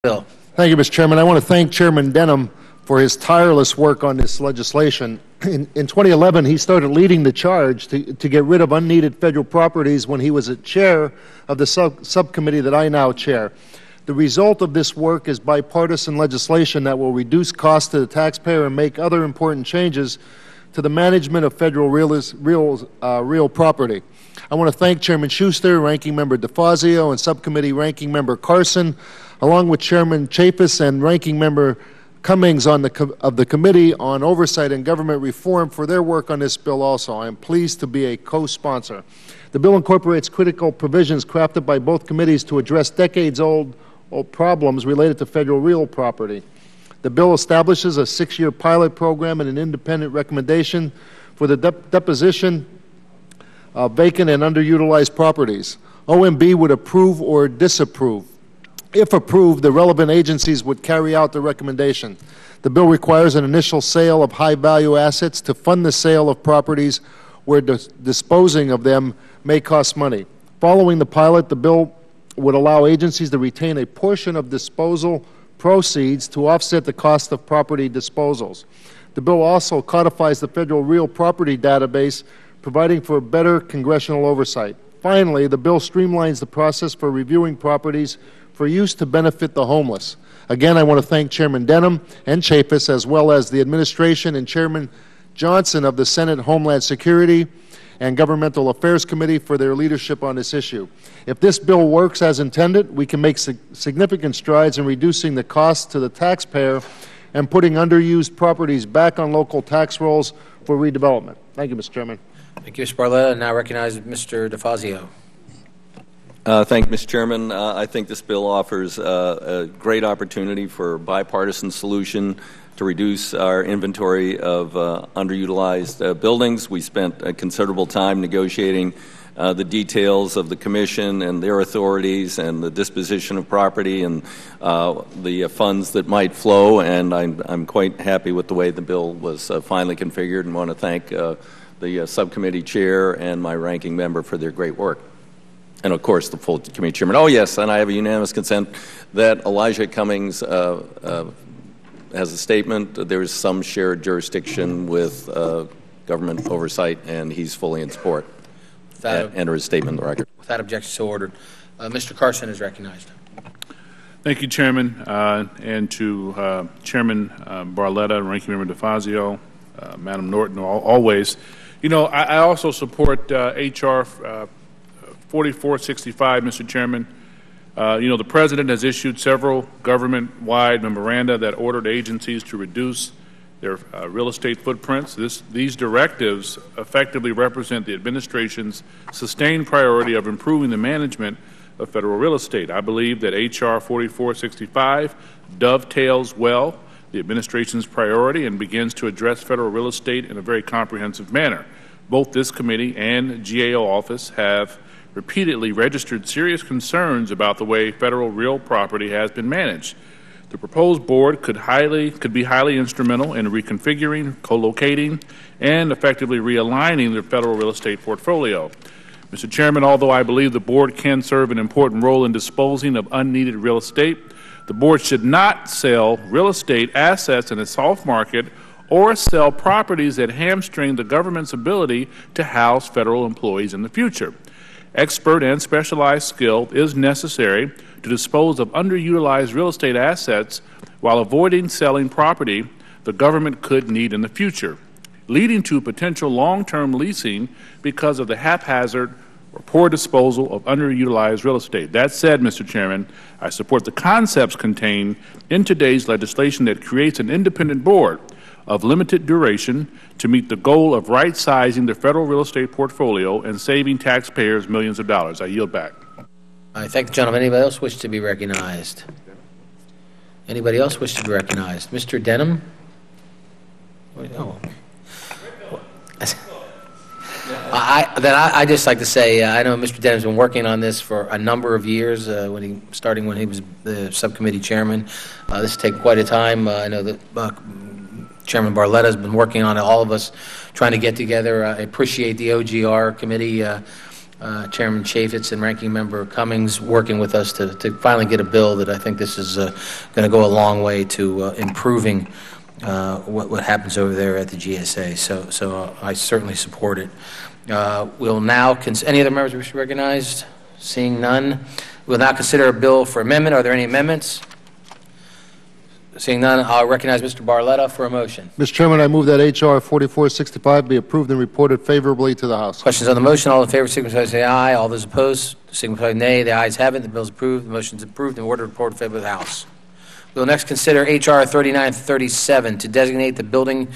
Bill. Thank you, Mr. Chairman. I want to thank Chairman Denham for his tireless work on this legislation. In 2011, he started leading the charge to get rid of unneeded federal properties when he was a chair of the subcommittee that I now chair. The result of this work is bipartisan legislation that will reduce costs to the taxpayer and make other important changes to the management of federal real property. I want to thank Chairman Schuster, Ranking Member DeFazio, and Subcommittee Ranking Member Carson, along with Chairman Chapis and Ranking Member Cummings of the Committee on Oversight and Government Reform for their work on this bill also. I am pleased to be a co-sponsor. The bill incorporates critical provisions crafted by both committees to address decades-old problems related to federal real property. The bill establishes a 6-year pilot program and an independent recommendation for the deposition of vacant and underutilized properties. OMB would approve or disapprove. If approved, the relevant agencies would carry out the recommendation. The bill requires an initial sale of high-value assets to fund the sale of properties where disposing of them may cost money. Following the pilot, the bill would allow agencies to retain a portion of disposal proceeds to offset the cost of property disposals. The bill also codifies the federal real property database, providing for better congressional oversight. Finally, the bill streamlines the process for reviewing properties for use to benefit the homeless. Again, I want to thank Chairman Denham and Chapis, as well as the administration and Chairman Johnson of the Senate Homeland Security and Governmental Affairs Committee for their leadership on this issue. If this bill works as intended, we can make significant strides in reducing the cost to the taxpayer and putting underused properties back on local tax rolls for redevelopment. Thank you, Mr. Chairman. Thank you, Mr. Barletta. Now recognize Mr. DeFazio. Thank you, Mr. Chairman. I think this bill offers a great opportunity for a bipartisan solution to reduce our inventory of underutilized buildings. We spent a considerable time negotiating the details of the commission and their authorities and the disposition of property and the funds that might flow, and I'm quite happy with the way the bill was finally configured, and want to thank the subcommittee chair and my ranking member for their great work. And, of course, the full committee chairman. Oh, yes, and I have a unanimous consent that Elijah Cummings has a statement. There is some shared jurisdiction with government oversight, and he's fully in support. Enter his statement in the record. Without objection, so ordered. Mr. Carson is recognized. Thank you, Chairman, and to Chairman Barletta and Ranking Member DeFazio, Madam Norton, always. You know, I also support H.R. 4465, Mr. Chairman. You know, the President has issued several government-wide memoranda that ordered agencies to reduce their real estate footprints. These directives effectively represent the administration's sustained priority of improving the management of federal real estate. I believe that H.R. 4465 dovetails well the administration's priority and begins to address federal real estate in a very comprehensive manner. Both this committee and GAO office have repeatedly registered serious concerns about the way federal real property has been managed. The proposed board could be highly instrumental in reconfiguring, co-locating, and effectively realigning the federal real estate portfolio. Mr. Chairman, although I believe the board can serve an important role in disposing of unneeded real estate, the board should not sell real estate assets in a soft market or sell properties that hamstring the government's ability to house federal employees in the future. Expert and specialized skill is necessary to dispose of underutilized real estate assets while avoiding selling property the government could need in the future, leading to potential long-term leasing because of the haphazard or poor disposal of underutilized real estate. That said, Mr. Chairman, I support the concepts contained in today's legislation that creates an independent board of limited duration to meet the goal of right-sizing the federal real estate portfolio and saving taxpayers millions of dollars. I yield back. I thank the gentleman. Anybody else wish to be recognized? Anybody else wish to be recognized? Mr. Denham? Oh. I just like to say I know Mr. Denham's been working on this for a number of years, starting when he was the subcommittee chairman. This has taken quite a time. I know that Chairman Barletta has been working on it, all of us trying to get together. I appreciate the OGR committee Chairman Chaffetz and Ranking Member Cummings working with us to finally get a bill that I think this is going to go a long way to improving what happens over there at the GSA. So I certainly support it. We'll now, any other members wish to be recognized? Seeing none, we'll now consider a bill for amendment. Are there any amendments? Seeing none, I'll recognize Mr. Barletta for a motion. Mr. Chairman, I move that H.R. 4465 be approved and reported favorably to the House. Questions on the motion? All in favor signify by saying aye. All those opposed signify by nay. The ayes have it. The bill is approved. The motion is approved and ordered reported favorably to the House. We will next consider H.R. 3937 to designate the building